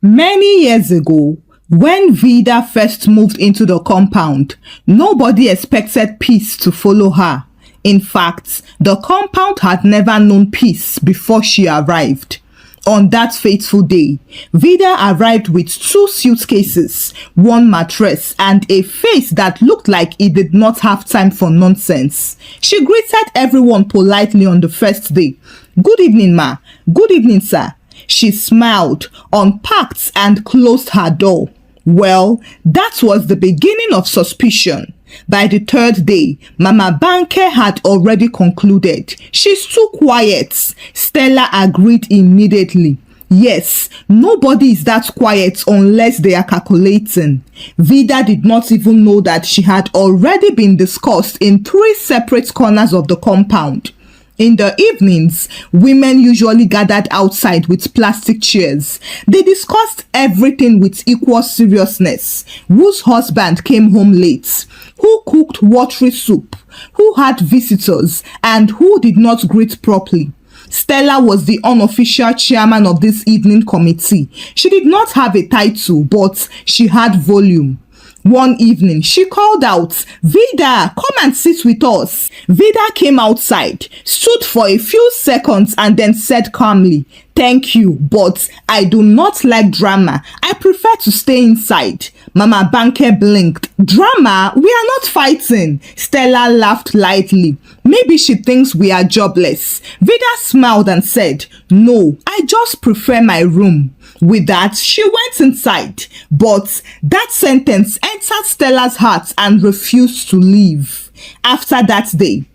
Many years ago, when Vida first moved into the compound, nobody expected peace to follow her. In fact, the compound had never known peace before she arrived. On that fateful day, Vida arrived with 2 suitcases, 1 mattress, and a face that looked like it did not have time for nonsense. She greeted everyone politely on the first day. "Good evening, ma. Good evening, sir." She smiled, unpacked, and closed her door. Well, that was the beginning of suspicion. By the 3rd day, Mama Banke had already concluded. She's too quiet. Stella agreed immediately. Yes, nobody is that quiet unless they are calculating. Vida did not even know that she had already been discussed in 3 separate corners of the compound. In the evenings, women usually gathered outside with plastic chairs. They discussed everything with equal seriousness. Whose husband came home late? Who cooked watery soup? Who had visitors? And who did not greet properly? Stella was the unofficial chairman of this evening committee. She did not have a title, but she had volume. One evening, she called out, "Vida, come and sit with us." Vida came outside, stood for a few seconds, and then said calmly, "Thank you, but I do not like drama. I prefer to stay inside." Mama Banke blinked. "Drama? We are not fighting." Stella laughed lightly. "Maybe she thinks we are jobless." Vida smiled and said, "No, I just prefer my room." With that, she went inside. But that sentence entered Stella's heart and refused to leave. After that day,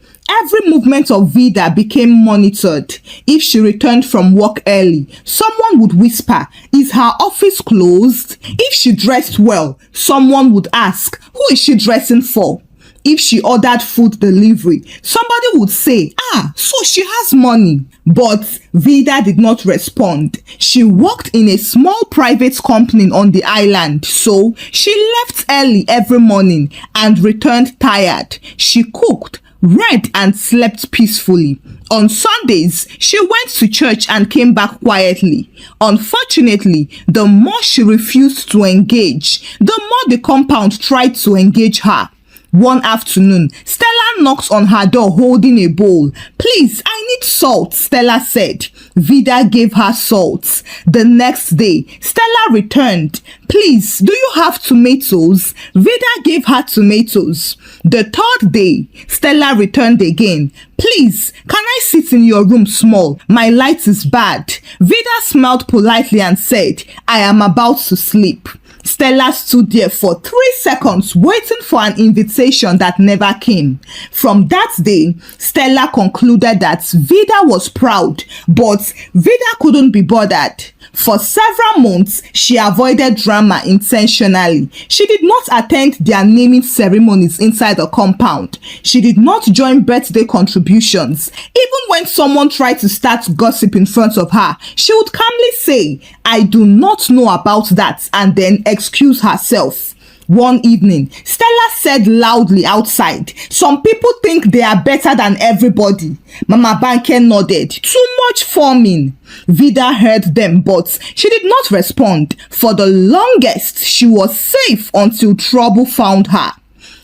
every movement of Vida became monitored. If she returned from work early, someone would whisper, "Is her office closed?" If she dressed well, someone would ask, "Who is she dressing for?" If she ordered food delivery, somebody would say, "So she has money." But Vida did not respond. She worked in a small private company on the island, so she left early every morning and returned tired. She cooked, read, and slept peacefully. On Sundays, she went to church and came back quietly. Unfortunately, the more she refused to engage, the more the compound tried to engage her. One afternoon, Stella knocked on her door holding a bowl. "Please, I need salt," Stella said. Vida gave her salt. The next day, Stella returned. "Please, do you have tomatoes?" Vida gave her tomatoes. The 3rd day, Stella returned again. "Please, can I sit in your room small? My light is bad." Vida smiled politely and said, "I am about to sleep." Stella stood there for 3 seconds waiting for an invitation that never came. From that day, Stella concluded that Vida was proud, but Vida couldn't be bothered. For several months, she avoided drama intentionally. She did not attend their naming ceremonies inside the compound. She did not join birthday contributions. Even when someone tried to start gossip in front of her, she would calmly say, "I do not know about that," and then excuse herself. One evening, Stella said loudly outside, "Some people think they are better than everybody." Mama Banke nodded. "Too much forming." Vida heard them, but she did not respond. For the longest, she was safe until trouble found her.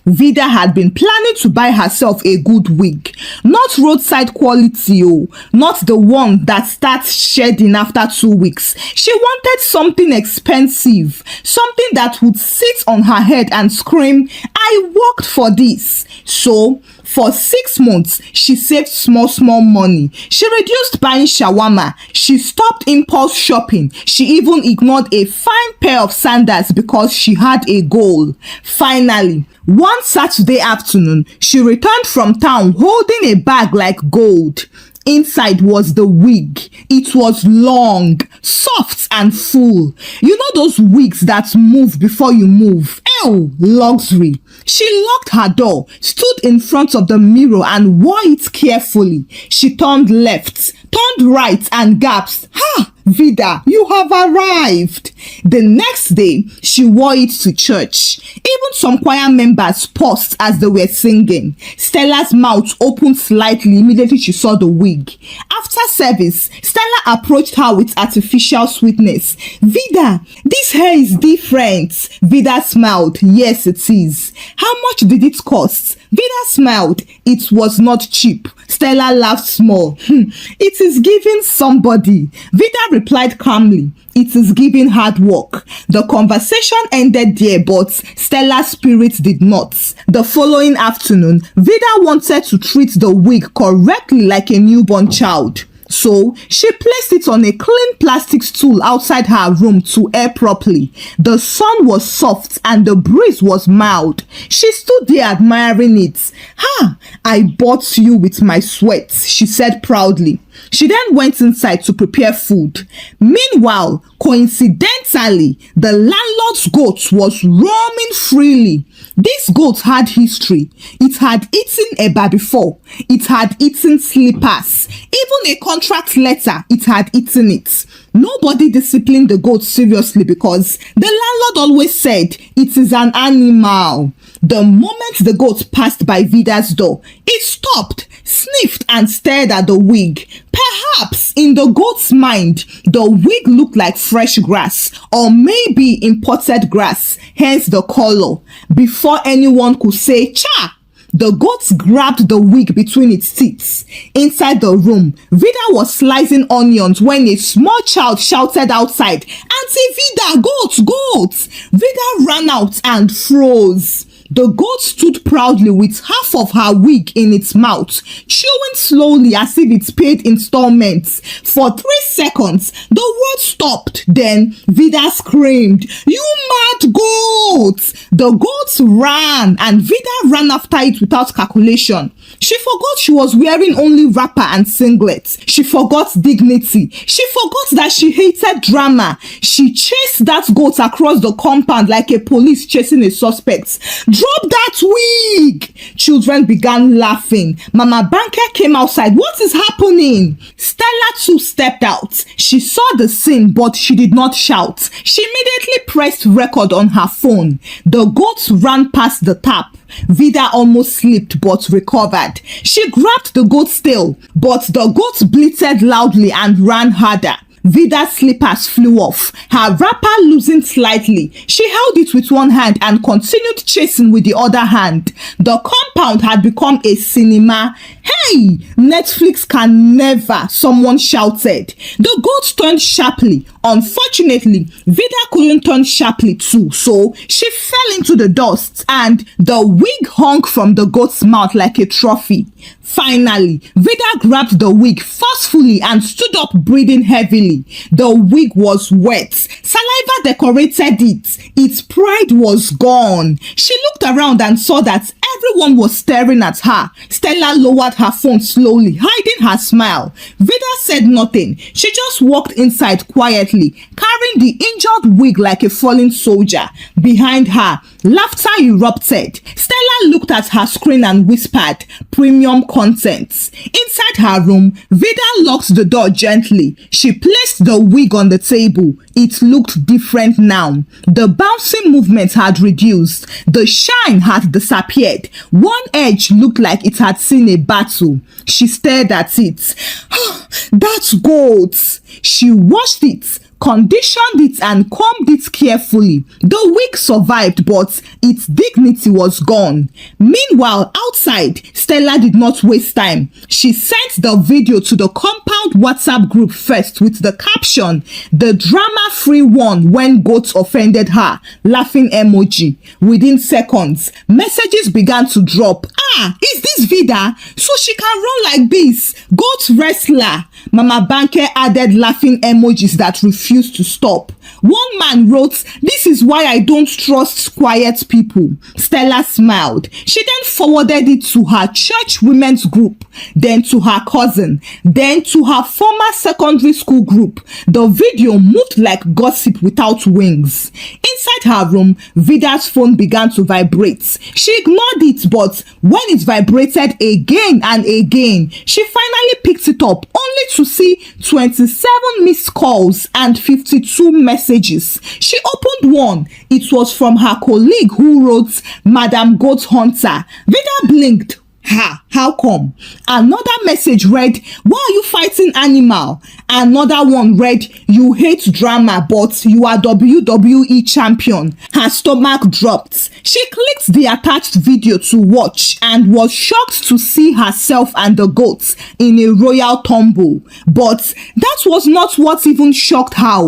Vida had been planning to buy herself a good wig. Not roadside quality, not the one that starts shedding after 2 weeks. She wanted something expensive, something that would sit on her head and scream, "I worked for this." So, for 6 months, she saved small money. She reduced buying shawarma. She stopped impulse shopping. She even ignored a fine pair of sandals because she had a goal. Finally, one Saturday afternoon, she returned from town holding a bag like gold. Inside was the wig. It was long, soft, and full. You know those wigs that move before you move? Ew, luxury. She locked her door, stood in front of the mirror, and wore it carefully. She turned left, turned right, and gasped, Vida, you have arrived. The next day, she wore it to church. Even some choir members paused as they were singing. Stella's mouth opened slightly immediately she saw the wig. After service, Stella approached her with artificial sweetness. Vida, this hair is different. Vida smiled. Yes, it is. How much did it cost? Vida smiled. It was not cheap. Stella laughed small. It is giving somebody. Vida replied calmly. It is giving hard work. The conversation ended there, but Stella's spirit did not. The following afternoon, Vida wanted to treat the wig correctly like a newborn child. So, she placed it on a clean plastic stool outside her room to air properly. The sun was soft and the breeze was mild. She stood there admiring it. I bought you with my sweat, she said proudly. She then went inside to prepare food. Meanwhile, coincidentally, the landlord's goat was roaming freely. This goat had history. It had eaten eba before. It had eaten slippers. Even a contract letter, it had eaten it. Nobody disciplined the goat seriously because the landlord always said it is an animal. The moment the goat passed by Vida's door, it stopped, sniffed and stared at the wig. Perhaps in the goat's mind, the wig looked like fresh grass or maybe imported grass, hence the color. Before anyone could say cha, the goat grabbed the wig between its teeth. Inside the room, Vida was slicing onions when a small child shouted outside, "Auntie Vida, goat, goat!" Vida ran out and froze. The goat stood proudly with half of her wig in its mouth, chewing slowly as if it paid installments. For 3 seconds, the world stopped. Then Vida screamed, "You mad goat!" The goat ran and Vida ran after it without calculation. She forgot she was wearing only wrapper and singlet. She forgot dignity. She forgot that she hated drama. She chased that goat across the compound like a police chasing a suspect. "Drop that wig!" Children began laughing. Mama Banker came outside. "What is happening?" Stella too stepped out. She saw the scene, but she did not shout. She immediately pressed record on her phone. The goat ran past the tap. Vida almost slipped but recovered. She grabbed the goat's tail, but the goat bleated loudly and ran harder. Vida's slippers flew off, her wrapper loosened slightly. She held it with one hand and continued chasing with the other hand. The compound had become a cinema. "Hey, Netflix can never," someone shouted. The goat turned sharply. Unfortunately, Vida couldn't turn sharply too, so she fell into the dust and the wig hung from the goat's mouth like a trophy. Finally, Vida grabbed the wig forcefully and stood up, breathing heavily. The wig was wet. Saliva decorated it. Its pride was gone. She looked around and saw that everyone was staring at her. Stella lowered her phone slowly, hiding her smile. Vida said nothing. She just walked inside quietly, carrying the injured wig like a fallen soldier. Behind her, laughter erupted. Stella looked at her screen and whispered, "Premium content." Inside her room, Vida locked the door gently. She placed the wig on the table. It looked different now. The bouncing movement had reduced. The shine had disappeared. One edge looked like it had seen a battle. She stared at it. "That's gold." She washed it, conditioned it and combed it carefully. The wig survived, but its dignity was gone. Meanwhile, outside, Stella did not waste time. She sent the video to the compound WhatsApp group first with the caption, "The drama-free one when goats offended her," laughing emoji. Within seconds, messages began to drop. Is this Vida? So she can run like this? Goat wrestler. Mama Banker added laughing emojis that refused to stop. One man wrote, "This is why I don't trust quiet people." Stella smiled. She then forwarded it to her church women's group, then to her cousin, then to her former secondary school group. The video moved like gossip without wings. Inside Inside her room, Vida's phone began to vibrate. She ignored it, but when it vibrated again and again, she finally picked it up, only to see 27 missed calls and 52 messages. She opened one. It was from her colleague who wrote, "Madam Goat Hunter." Vida blinked. How come? Another message read, "Why are you fighting animal?" Another one read, "You hate drama, but you are WWE champion." Her stomach dropped. She clicked the attached video to watch and was shocked to see herself and the goats in a royal tumble. But that was not what even shocked her.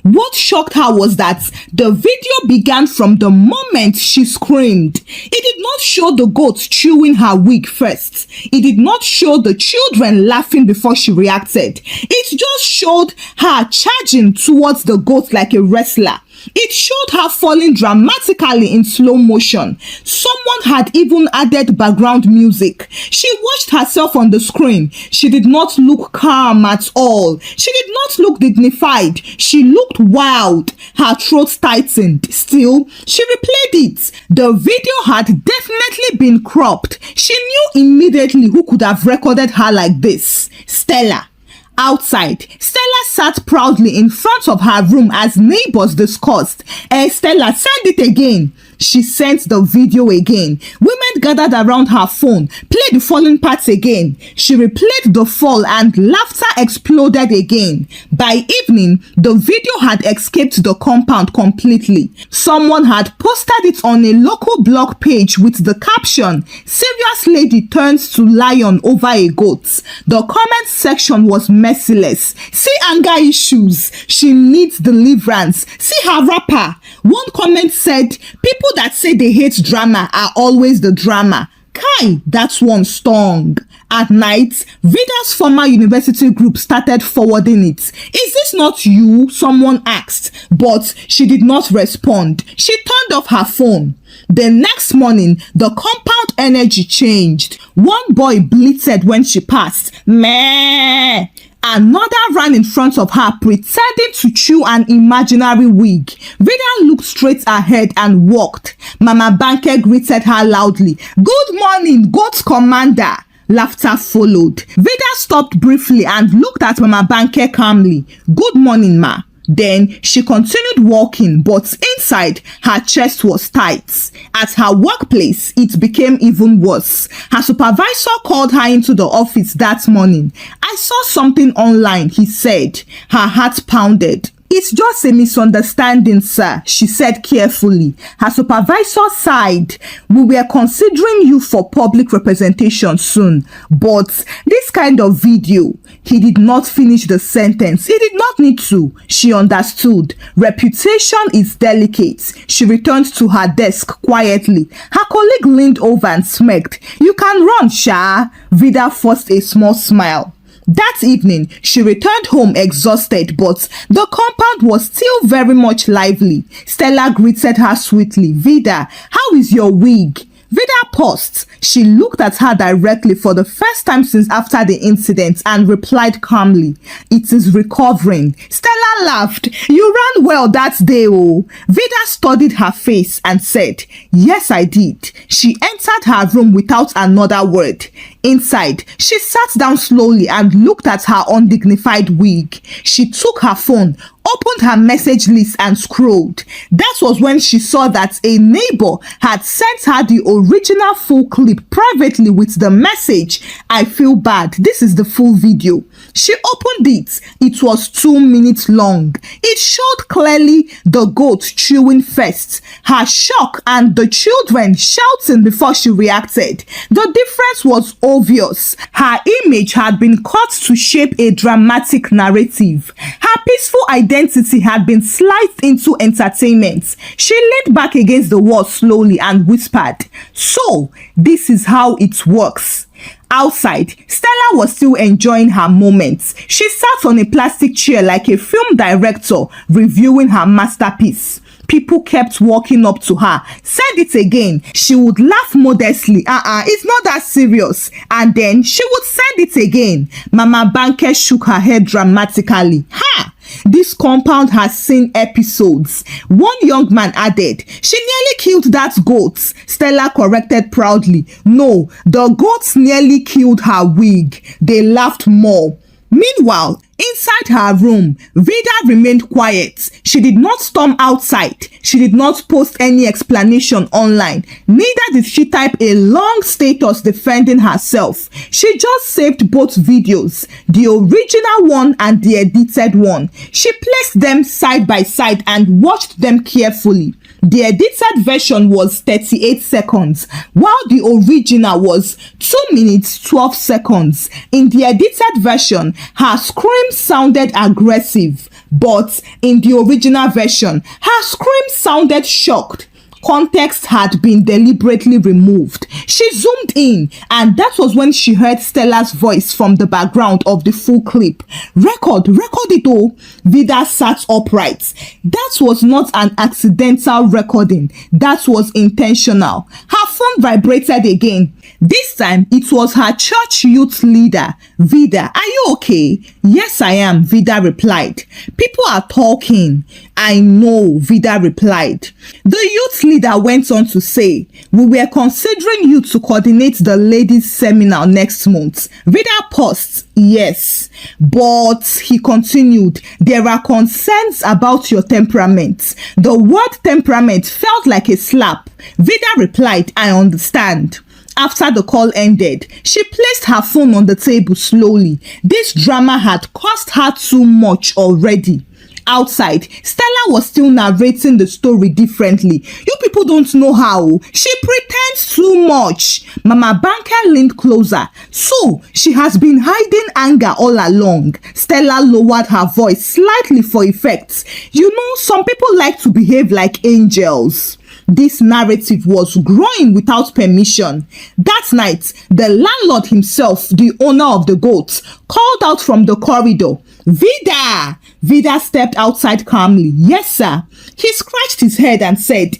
What shocked her was that the video began from the moment she screamed. It did not show the goats chewing her wig first. It did not show the children laughing before she reacted. It just showed her charging towards the goat like a wrestler. It showed her falling dramatically in slow motion. Someone had even added background music. She watched herself on the screen. She did not look calm at all. She did not look dignified. She looked wild. Her throat tightened. Still, she replayed it. The video had definitely been cropped. She knew immediately who could have recorded her like this. Stella. Outside, Stella sat proudly in front of her room as neighbors discussed. Stella, send it again. She sent the video again. Women gathered around her phone. Play the falling parts again. She replayed the fall and laughter exploded again. By evening, the video had escaped the compound completely. Someone had posted it on a local blog page with the caption, "Serious lady turns to lion over a goat." The comment section was merciless. "See anger issues. She needs deliverance. See her rapper." One comment said, "People that say they hate drama are always the drama." Kai, that one stung. At night, Vida's former university group started forwarding it. "Is this not you?" someone asked, but she did not respond. She turned off her phone. The next morning, the compound energy changed. One boy bleated when she passed. Meh. Another ran in front of her, pretending to chew an imaginary wig. Vida looked straight ahead and walked. Mama Banke greeted her loudly. "Good morning, Goat Commander." Laughter followed. Vida stopped briefly and looked at Mama Banke calmly. "Good morning, ma." Then she continued walking, but inside, her chest was tight. At her workplace, it became even worse. Her supervisor called her into the office that morning. "I saw something online," he said. Her heart pounded. "It's just a misunderstanding, sir," she said carefully. Her supervisor sighed. "We were considering you for public representation soon, but this kind of video..." He did not finish the sentence. He did not need to. She understood. Reputation is delicate. She returned to her desk quietly. Her colleague leaned over and smirked. "You can run, Sha." Vida forced a small smile. That evening, she returned home exhausted, but the compound was still very much lively. Stella greeted her sweetly. "Vida, how is your wig?" Vida paused. She looked at her directly for the first time since after the incident and replied calmly, "It is recovering." Stella laughed. "You ran well that day, oh." Vida studied her face and said, "Yes, I did." She entered her room without another word. Inside, she sat down slowly and looked at her undignified wig. She took her phone, opened her message list and scrolled. That was when she saw that a neighbor had sent her the original full clip privately with the message, "I feel bad. This is the full video." She opened it. It was 2 minutes long. It showed clearly the goat chewing first, her shock and the children shouting before she reacted. The difference was obvious. Her image had been cut to shape a dramatic narrative. Her peaceful identity had been sliced into entertainment. She leaned back against the wall slowly and whispered, "So, this is how it works." Outside, Stella was still enjoying her moments. She sat on a plastic chair like a film director reviewing her masterpiece. People kept walking up to her. "Said it again." She would laugh modestly. It's not that serious." And then she would send it again. Mama Banke shook her head dramatically. "Ha! This compound has seen episodes. One young man added, she nearly killed that goat. Stella corrected proudly. No, the goats nearly killed her wig. They laughed more. Meanwhile, inside her room, Vida remained quiet. She did not storm outside. She did not post any explanation online. Neither did she type a long status defending herself. She just saved both videos, the original one and the edited one. She placed them side by side and watched them carefully. The edited version was 38 seconds, while the original was 2 minutes 12 seconds. In the edited version, her scream sounded aggressive, but in the original version, her scream sounded shocked. Context had been deliberately removed. She zoomed in, and that was when she heard Stella's voice from the background of the full clip. Record it oh. Vida sat upright. That was not an accidental recording. That was intentional. Her phone vibrated again. This time, it was her church youth leader. Vida, are you okay? Yes, I am, Vida replied. People are talking. I know, Vida replied. The youth leader went on to say, we were considering you to coordinate the ladies' seminar next month. Vida paused. Yes, but he continued, there are concerns about your temperament. The word temperament felt like a slap. Vida replied, I understand. After the call ended, she placed her phone on the table slowly. This drama had cost her too much already. Outside, Stella was still narrating the story differently. You people don't know how. She pretends too much. Mama Banker leaned closer. So, she has been hiding anger all along. Stella lowered her voice slightly for effect. You know, some people like to behave like angels. This narrative was growing without permission. That night, the landlord himself, the owner of the goats, called out from the corridor. Vida! Vida stepped outside calmly. Yes, sir. He scratched his head and said,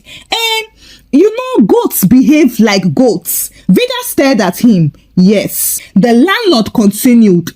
you know, goats behave like goats. Vida stared at him. Yes. The landlord continued.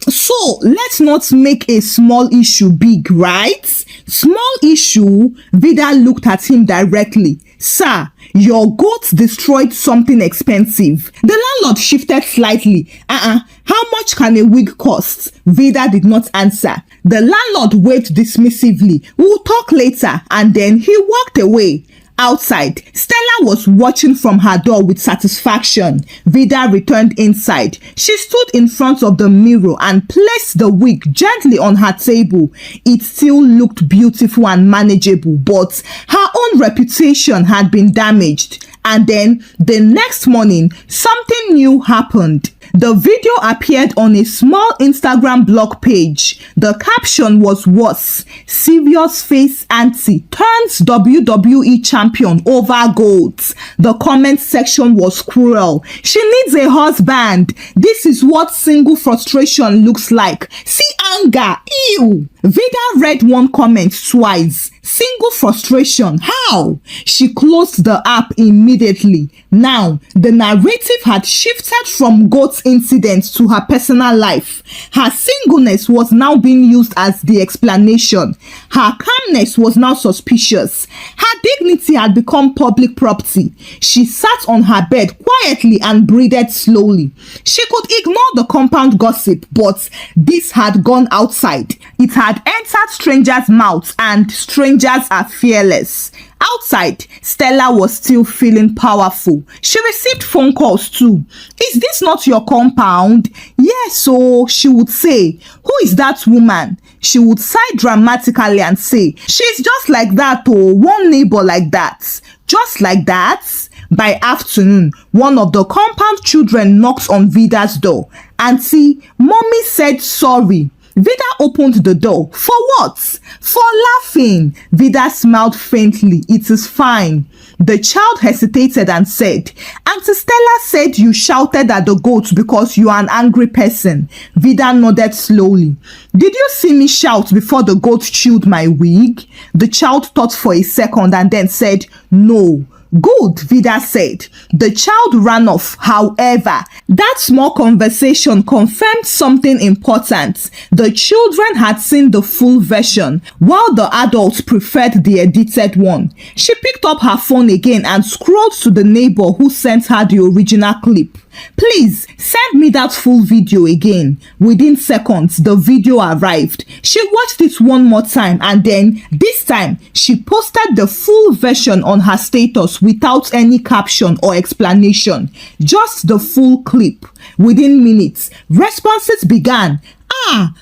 So let's not make a small issue big, right? Small issue? Vida looked at him directly. Sir, your goat destroyed something expensive. The landlord shifted slightly. How much can a wig cost? Vida did not answer. The landlord waved dismissively. We'll talk later. And then he walked away. Outside, Stella was watching from her door with satisfaction. Vida returned inside. She stood in front of the mirror and placed the wig gently on her table. It still looked beautiful and manageable, but her own reputation had been damaged. And then, the next morning, something new happened. The video appeared on a small Instagram blog page. The caption was worse. Serious face auntie turns WWE champion over goats. The comment section was cruel. She needs a husband. This is what single frustration looks like. See anger. Ew. Vida read one comment twice. Single frustration. How? She closed the app immediately. Now, the narrative had shifted from goat's incidents to her personal life. Her singleness was now being used as the explanation. Her calmness was now suspicious. Her dignity had become public property. She sat on her bed quietly and breathed slowly. She could ignore the compound gossip, but this had gone outside. It had entered strangers' mouths, and strangers are fearless. Outside, Stella was still feeling powerful. She received phone calls too. Is this not your compound? Yes, so she would say. Who is that woman? She would sigh dramatically and say, she's just like that, oh, one neighbor like that. Just like that? By afternoon, one of the compound children knocked on Vida's door. Auntie, mommy said sorry. Vida opened the door. For what? For laughing. Vida smiled faintly. It is fine. The child hesitated and said, Auntie Stella said you shouted at the goat because you are an angry person. Vida nodded slowly. Did you see me shout before the goat chewed my wig? The child thought for a second and then said, No. Good, Vida said. The child ran off. However, that small conversation confirmed something important. The children had seen the full version, while the adults preferred the edited one. She picked up her phone again and scrolled to the neighbor who sent her the original clip. Please send me that full video again. Within seconds, the video arrived. She watched it one more time, and then this time she posted the full version on her status without any caption or explanation. Just the full clip. Within minutes, responses began.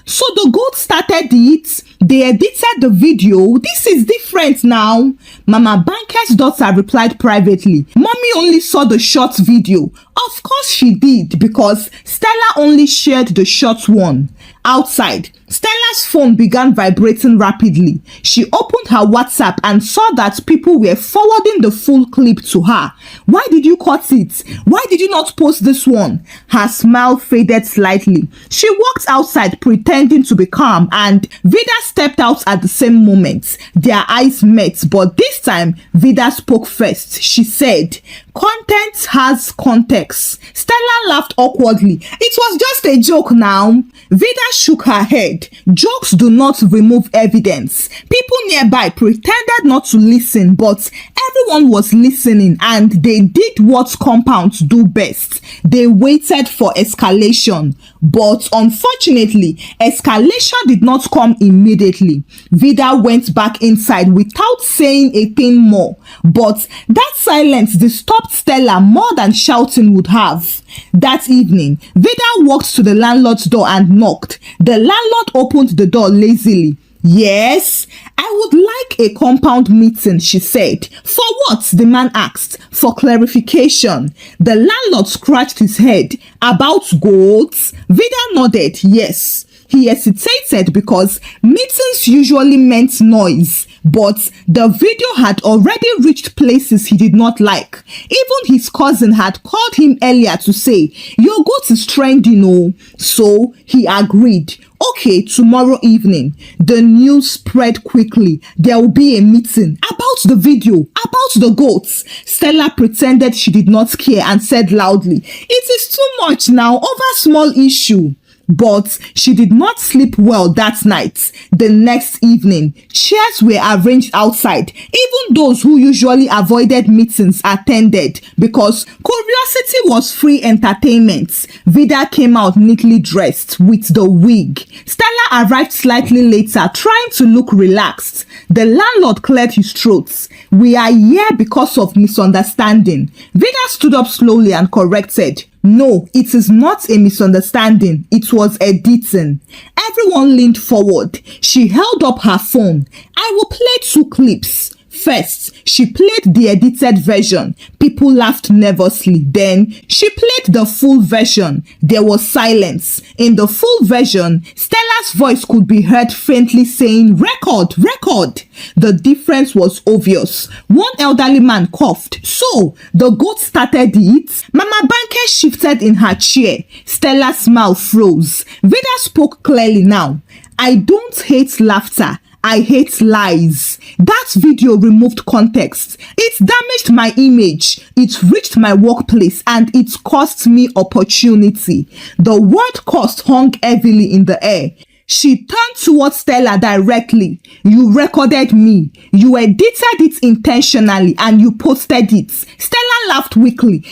So the goat started it. They edited the video. This is different now. Mama Banker's daughter replied privately. Mommy only saw the short video. Of course she did, because Stella only shared the short one. Outside, Stella's phone began vibrating rapidly. She opened her WhatsApp and saw that people were forwarding the full clip to her. Why did you cut it? Why did you not post this one? Her smile faded slightly. She walked outside pretending to be calm, and Vida stepped out at the same moment. Their eyes met, but this time Vida spoke first. She said, "Content has context." Stella laughed awkwardly. It was just a joke now. Vida shook her head. Jokes do not remove evidence. People nearby pretended not to listen, but everyone was listening, and they did what compounds do best. They waited for escalation. But unfortunately, escalation did not come immediately. Vida went back inside without saying a thing more. But that silence disturbed Stella more than shouting would have. That evening, Vida walked to the landlord's door and knocked. The landlord opened the door lazily. "Yes, I would like a compound meeting," she said. "For what?" the man asked. "For clarification." The landlord scratched his head. "About goats?" Vida nodded. "Yes." He hesitated because meetings usually meant noise, but the video had already reached places he did not like. Even his cousin had called him earlier to say, "Your goat is trending, oh." So he agreed. "Okay, tomorrow evening." The news spread quickly. There will be a meeting about the video, about the goats. Stella pretended she did not care and said loudly, "It is too much now over small issue." But she did not sleep well that night. The next evening, chairs were arranged outside. Even those who usually avoided meetings attended because curiosity was free entertainment. Vida came out neatly dressed with the wig. Stella arrived slightly later, trying to look relaxed. The landlord cleared his throat. "We are here because of misunderstanding." Vida stood up slowly and corrected. "No, it is not a misunderstanding. It was editing." Everyone leaned forward. She held up her phone. "I will play 2 clips." First, she played the edited version. People laughed nervously. Then, she played the full version. There was silence. In the full version, Stella's voice could be heard faintly saying, "Record, record." The difference was obvious. One elderly man coughed. "So, the goat started it?" Mama Banker shifted in her chair. Stella's smile froze. Vida spoke clearly now. "I don't hate laughter. I hate lies." That video removed context. It damaged my image. It reached my workplace, and it cost me opportunity. The word cost hung heavily in the air. She turned towards Stella directly. "You recorded me. You edited it intentionally and you posted it." Stella laughed weakly.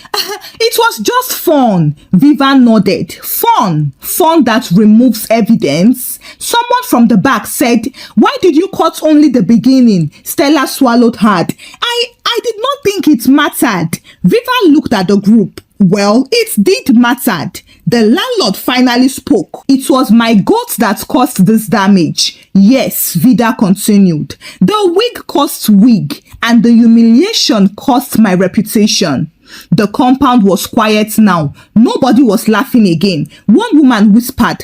"It was just fun." Viva nodded. "Fun. Fun that removes evidence." Someone from the back said, "Why did you cut only the beginning?" Stella swallowed hard. I did not think it mattered." Viva looked at the group. "Well, it did matter." The landlord finally spoke. "It was my goat that caused this damage." "Yes," Vida continued. "The wig cost wig, and the humiliation cost my reputation." The compound was quiet now. Nobody was laughing again. One woman whispered,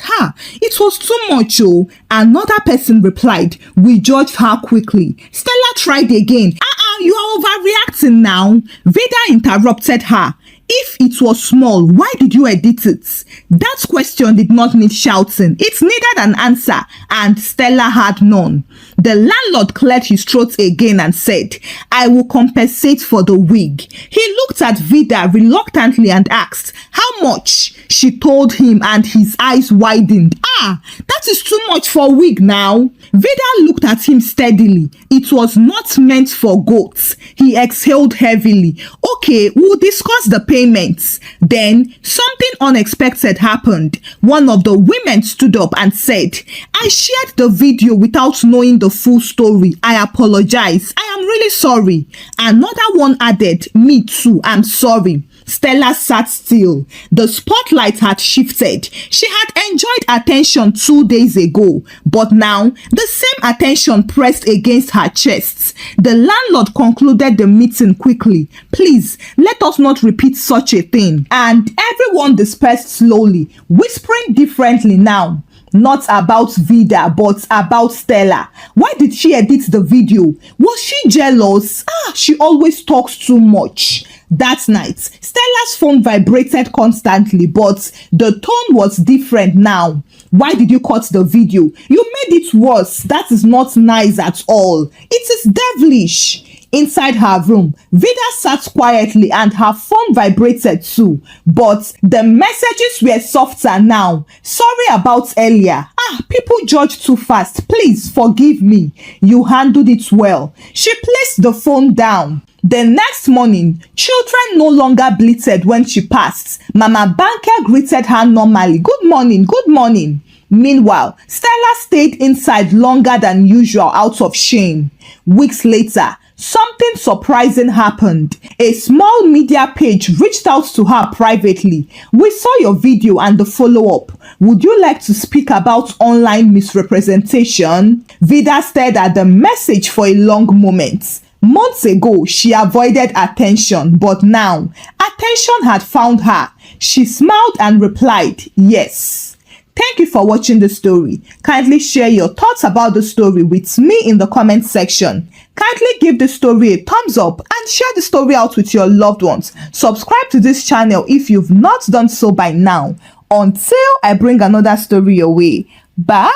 "It was too much, oh." Another person replied, "We judged her quickly." Stella tried again. You are overreacting now." Vida interrupted her. "If it was small, why did you edit it?" That question did not need shouting. It needed an answer, and Stella had none. The landlord cleared his throat again and said, "I will compensate for the wig." He looked at Vida reluctantly and asked, "How much?" She told him and his eyes widened. That is too much for wig now. Vida looked at him steadily. It was not meant for goats. He exhaled heavily. "Okay, we'll discuss the payments." Then something unexpected happened. One of the women stood up and said, "I shared the video without knowing the full story. I apologize. I am really sorry." Another one added, "Me too, I'm sorry." Stella sat still. The spotlight had shifted. She had enjoyed attention 2 days ago, but now the same attention pressed against her chest. The landlord concluded the meeting quickly. "Please, let us not repeat such a thing." And everyone dispersed slowly, whispering differently now. Not about Vida, but about Stella. Why did she edit the video? Was she jealous? She always talks too much. That night, Stella's phone vibrated constantly, but the tone was different now. "Why did you cut the video? You made it worse. That is not nice at all. It is devilish." Inside her room, Vida sat quietly and her phone vibrated too. But the messages were softer now. "Sorry about earlier. People judge too fast. Please forgive me. You handled it well." She placed the phone down. The next morning, children no longer bleated when she passed. Mama Banker greeted her normally. "Good morning, good morning." Meanwhile, Stella stayed inside longer than usual out of shame. Weeks later, something surprising happened. A small media page reached out to her privately. "We saw your video and the follow-up. Would you like to speak about online misrepresentation?" Vida stared at the message for a long moment. Months ago, she avoided attention, but now, attention had found her. She smiled and replied, "Yes." Thank you for watching the story. Kindly share your thoughts about the story with me in the comment section. Kindly give the story a thumbs up and share the story out with your loved ones. Subscribe to this channel if you've not done so by now. Until I bring another story your way. Bye.